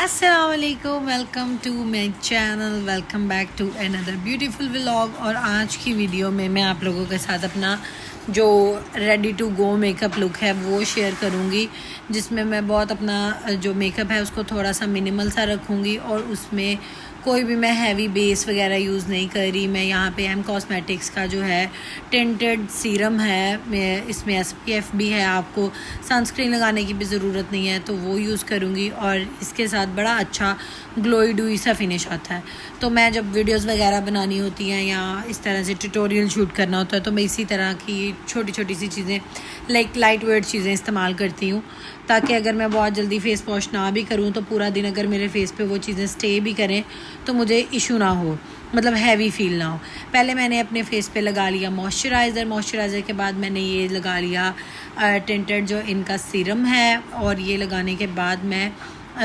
अस्सलामुअलैकुम, welcome to my channel, welcome back to another beautiful vlog. और आज की वीडियो में मैं आप लोगों के साथ अपना जो ready to go makeup look है वो शेयर करूँगी, जिसमें मैं बहुत अपना जो मेकअप है उसको थोड़ा सा मिनिमल सा रखूँगी और उसमें कोई भी मैं हैवी बेस वगैरह यूज़ नहीं कर रही। मैं यहाँ पे एम कॉस्मेटिक्स का जो है टिंटेड सीरम है, इसमें SPF भी है, आपको सनस्क्रीन लगाने की भी ज़रूरत नहीं है, तो वो यूज़ करूँगी। और इसके साथ बड़ा अच्छा ग्लोई डूई सा फिनिश आता है। तो मैं जब वीडियोस वगैरह बनानी होती हैं या इस तरह से ट्यूटोरियल शूट करना होता है तो मैं इसी तरह की छोटी छोटी सी चीज़ें लाइट वेट चीज़ें इस्तेमाल करती हूँ, ताकि अगर मैं बहुत जल्दी फेस वॉश ना भी करूँ तो पूरा दिन अगर मेरे फेस पे वो चीज़ें स्टे भी करें तो मुझे इशू ना हो, मतलब हैवी फील ना हो। पहले मैंने अपने फेस पे लगा लिया मॉइस्चराइज़र के बाद मैंने ये लगा लिया टिंटेड जो इनका सीरम है। और ये लगाने के बाद मैं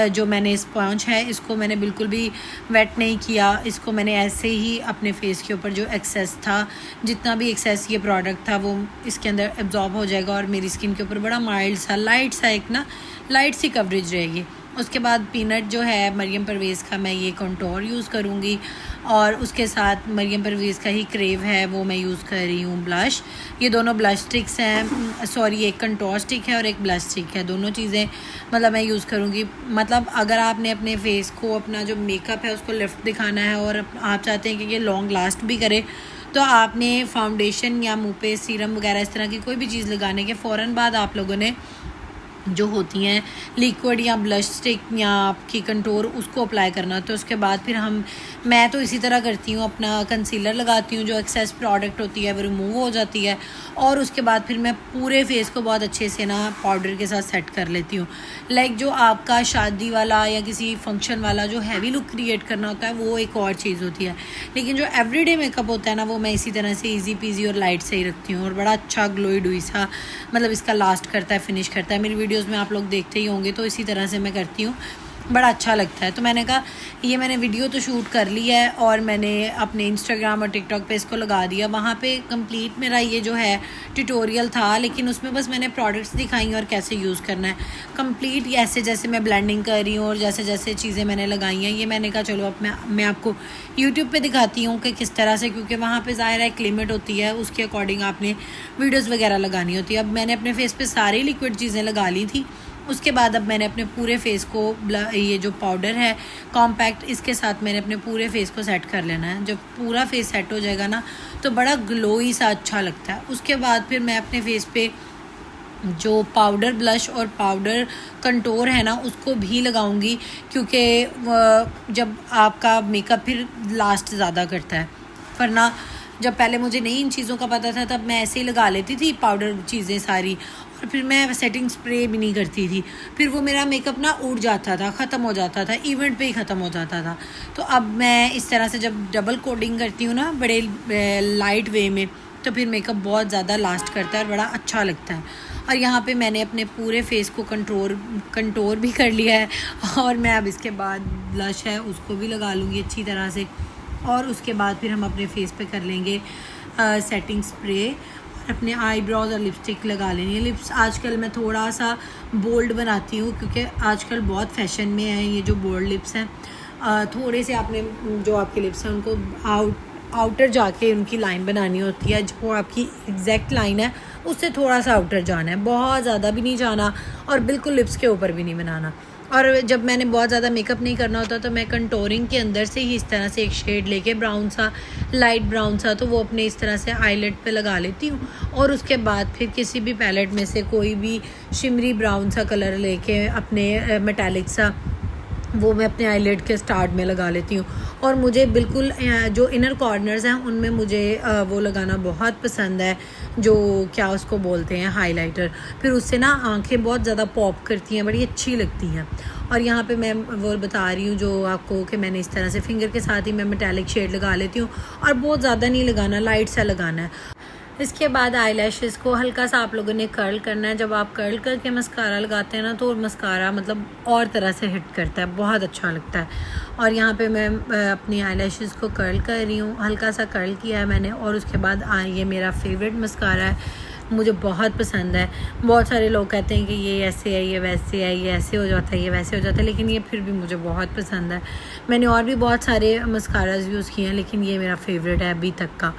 जो मैंने स्पॉन्ज है इसको मैंने बिल्कुल भी वेट नहीं किया, इसको मैंने ऐसे ही अपने फेस के ऊपर जो एक्सेस था, जितना भी एक्सेस ये प्रोडक्ट था वो इसके अंदर एब्जॉर्ब हो जाएगा और मेरी स्किन के ऊपर बड़ा माइल्ड सा लाइट सी कवरेज रहेगी। उसके बाद पीनट जो है मरियम परवेज़ का, मैं ये कंटोर यूज़ करूँगी और उसके साथ मरियम परवेज़ का ही क्रेव है वो मैं यूज़ कर रही हूँ ब्लश। ये दोनों ब्लश स्टिक्स हैं, सॉरी एक कंटोर स्टिक है और एक ब्लश स्टिक है, दोनों चीज़ें मतलब मैं यूज़ करूँगी। मतलब अगर आपने अपने फेस को अपना जो मेकअप है उसको लिफ्ट दिखाना है और आप चाहते हैं कि ये लॉन्ग लास्ट भी करे, तो आपने फाउंडेशन या मुँह पे सीरम वगैरह इस तरह की कोई भी चीज़ लगाने के फ़ौरन बाद आप लोगों ने जो होती हैं लिक्विड या ब्लश स्टिक या आपकी कंटोर उसको अप्लाई करना। तो उसके बाद फिर मैं तो इसी तरह करती हूँ, अपना कंसीलर लगाती हूँ, जो एक्सेस प्रोडक्ट होती है वो रिमूव हो जाती है और उसके बाद फिर मैं पूरे फेस को बहुत अच्छे से ना पाउडर के साथ सेट कर लेती हूँ। जो आपका शादी वाला या किसी फंक्शन वाला जो हैवी लुक क्रिएट करना होता है वो एक और चीज़ होती है, लेकिन जो एवरीडे मेकअप होता है ना वो मैं इसी तरह से ईजी पीजी और लाइट से ही रखती हूँ और बड़ा अच्छा ग्लोई डुई सा मतलब इसका लास्ट करता है, फिनिश करता है। मेरी वीडियोस में आप लोग देखते ही होंगे, तो इसी तरह से मैं करती हूँ, बड़ा अच्छा लगता है। तो मैंने कहा ये मैंने वीडियो तो शूट कर ली है और मैंने अपने इंस्टाग्राम और टिकटॉक पे इसको लगा दिया। वहाँ पे कंप्लीट मेरा ये जो है ट्यूटोरियल था, लेकिन उसमें बस मैंने प्रोडक्ट्स दिखाई और कैसे यूज़ करना है कंप्लीट, ऐसे जैसे मैं ब्लेंडिंग कर रही हूँ और जैसे जैसे चीज़ें मैंने लगाई हैं। ये मैंने कहा चलो अब मैं आपको यूट्यूब पे दिखाती हूँ कि किस तरह से, क्योंकि वहाँ पे ज़ाहिर है एक लिमिट होती है, उसके अकॉर्डिंग आपने वीडियोज़ वगैरह लगानी होती है। अब मैंने अपने फेस पे सारी लिक्विड चीज़ें लगा ली थी। उसके बाद अब मैंने अपने पूरे फेस को ये जो पाउडर है कॉम्पैक्ट, इसके साथ मैंने अपने पूरे फेस को सेट कर लेना है। जब पूरा फेस सेट हो जाएगा ना तो बड़ा ग्लोई सा अच्छा लगता है। उसके बाद फिर मैं अपने फेस पे जो पाउडर ब्लश और पाउडर कंटोर है ना उसको भी लगाऊंगी, क्योंकि जब आपका मेकअप फिर लास्ट ज़्यादा करता है। वरना जब पहले मुझे नहीं इन चीज़ों का पता था तब मैं ऐसे ही लगा लेती थी पाउडर चीज़ें सारी, और फिर मैं सेटिंग स्प्रे भी नहीं करती थी, फिर वो मेरा मेकअप ना उड़ जाता था, ख़त्म हो जाता था, इवेंट पे ही ख़त्म हो जाता था। तो अब मैं इस तरह से जब डबल कोटिंग करती हूँ ना बड़े लाइट वे में, तो फिर मेकअप बहुत ज़्यादा लास्ट करता है और बड़ा अच्छा लगता है। और यहाँ पे मैंने अपने पूरे फेस को कंटोर भी कर लिया है और मैं अब इसके बाद ब्लश है उसको भी लगा लूँगी अच्छी तरह से, और उसके बाद फिर हम अपने फेस पे कर लेंगे सेटिंग स्प्रे और अपने आईब्रोज और लिपस्टिक लगा लेनी है। लिप्स आजकल मैं थोड़ा सा बोल्ड बनाती हूँ, क्योंकि आजकल बहुत फैशन में है ये जो बोल्ड लिप्स हैं। थोड़े से आपने जो आपके लिप्स हैं उनको आउटर जाके उनकी लाइन बनानी होती है, जो आपकी एग्जैक्ट लाइन है उससे थोड़ा सा आउटर जाना है, बहुत ज़्यादा भी नहीं जाना और बिल्कुल लिप्स के ऊपर भी नहीं बनाना। और जब मैंने बहुत ज़्यादा मेकअप नहीं करना होता तो मैं कंटोरिंग के अंदर से ही इस तरह से एक शेड लेके ब्राउन सा, लाइट ब्राउन सा, तो वो अपने इस तरह से आईलेट पे लगा लेती हूँ। और उसके बाद फिर किसी भी पैलेट में से कोई भी शिमरी ब्राउन सा कलर लेके अपने मेटालिक सा वो मैं अपने आईलेट के स्टार्ट में लगा लेती हूँ। और मुझे बिल्कुल जो इनर कॉर्नर्स हैं उनमें मुझे वो लगाना बहुत पसंद है, जो क्या उसको बोलते हैं हाइलाइटर, फिर उससे ना आंखें बहुत ज़्यादा पॉप करती हैं, बड़ी अच्छी लगती हैं। और यहाँ पे मैं वो बता रही हूँ जो आपको कि मैंने इस तरह से फिंगर के साथ ही मैं मेटालिक शेड लगा लेती हूँ और बहुत ज़्यादा नहीं लगाना, लाइट सा लगाना है। इसके बाद आईलैशेस को हल्का सा आप लोगों ने कर्ल करना है। जब आप कर्ल करके मस्कारा लगाते हैं ना तो मस्कारा मतलब और तरह से हिट करता है, बहुत अच्छा लगता है। और यहाँ पे मैं अपनी आईलैशेस को कर्ल कर रही हूँ, हल्का सा कर्ल किया है मैंने। और उसके बाद ये मेरा फेवरेट मस्कारा है मुझे बहुत पसंद है। बहुत सारे लोग कहते हैं कि ये ऐसे है, ये वैसे है, ये ऐसे हो जाता है, ये वैसे हो जाता है, लेकिन ये फिर भी मुझे बहुत पसंद है। मैंने और भी बहुत सारे मस्काराज यूज़ किए हैं, लेकिन ये मेरा फेवरेट है अभी तक का।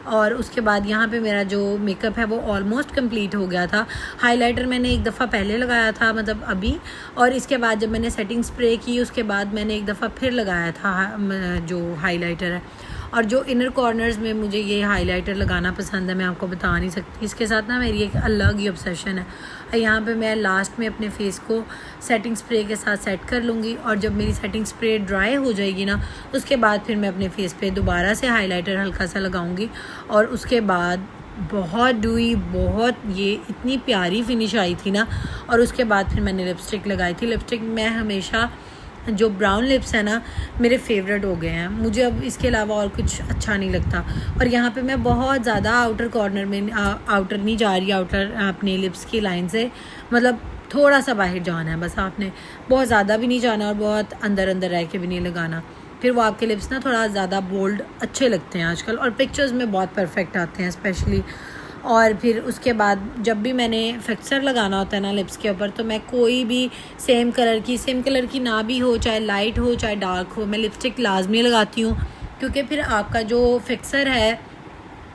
और उसके बाद यहाँ पे मेरा जो मेकअप है वो ऑलमोस्ट कंप्लीट हो गया था। हाइलाइटर मैंने एक दफ़ा पहले लगाया था, मतलब अभी, और इसके बाद जब मैंने सेटिंग स्प्रे की उसके बाद मैंने एक दफ़ा फिर लगाया था जो हाइलाइटर है। और जो इनर कॉर्नर्स में मुझे ये हाइलाइटर लगाना पसंद है, मैं आपको बता नहीं सकती। इसके साथ ना मेरी एक अलग ही ऑब्सेशन है। यहाँ पे मैं लास्ट में अपने फेस को सेटिंग स्प्रे के साथ सेट कर लूँगी, और जब मेरी सेटिंग स्प्रे ड्राई हो जाएगी ना, उसके बाद फिर मैं अपने फेस पे दोबारा से हाइलाइटर हल्का सा लगाऊँगी। और उसके बाद बहुत डूई, बहुत ये इतनी प्यारी फिनिश आई थी ना। और उसके बाद फिर मैंने लिपस्टिक लगाई थी। लिपस्टिक मैं हमेशा जो ब्राउन लिप्स है ना, मेरे फेवरेट हो गए हैं। मुझे अब इसके अलावा और कुछ अच्छा नहीं लगता। और यहाँ पे मैं बहुत ज़्यादा आउटर कॉर्नर में आउटर नहीं जा रही, आउटर अपने लिप्स की लाइन से, मतलब थोड़ा सा बाहर जाना है बस आपने, बहुत ज़्यादा भी नहीं जाना और बहुत अंदर अंदर रह के भी नहीं लगाना। फिर वो आपके लिप्स ना थोड़ा ज़्यादा बोल्ड अच्छे लगते हैं आजकल, और पिक्चर्स में बहुत परफेक्ट आते हैं स्पेशली। और फिर उसके बाद जब भी मैंने फिक्सर लगाना होता है ना लिप्स के ऊपर, तो मैं कोई भी सेम कलर की ना भी हो, चाहे लाइट हो चाहे डार्क हो, मैं लिपस्टिक लाजमी लगाती हूँ। क्योंकि फिर आपका जो फिक्सर है,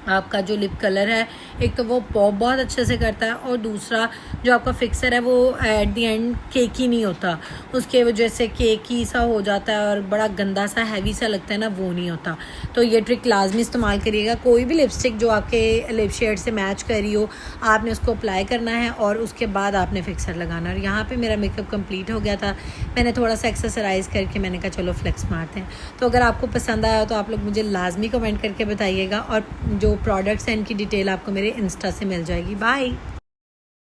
आपका जो लिप कलर है, एक तो वो पॉप बहुत अच्छे से करता है, और दूसरा जो आपका फिक्सर है वो एट द एंड केकी नहीं होता, उसके वजह से केकी सा हो जाता है और बड़ा गंदा सा हैवी सा लगता है ना, वो नहीं होता। तो ये ट्रिक लाजमी इस्तेमाल करिएगा। कोई भी लिपस्टिक जो आपके लिप शेड से मैच कर रही हो, आपने उसको अप्लाई करना है और उसके बाद आपने फिक्सर लगाना। और यहाँ पर मेरा मेकअप कम्प्लीट हो गया था। मैंने थोड़ा सा एक्सरसाइज करके मैंने कहा चलो फ्लेक्स मारते हैं। तो अगर आपको पसंद आया तो आप लोग मुझे लाजमी कमेंट करके बताइएगा, और जो प्रोडक्ट्स हैं इनकी डिटेल आपको मेरे इंस्टा से मिल जाएगी। बाय।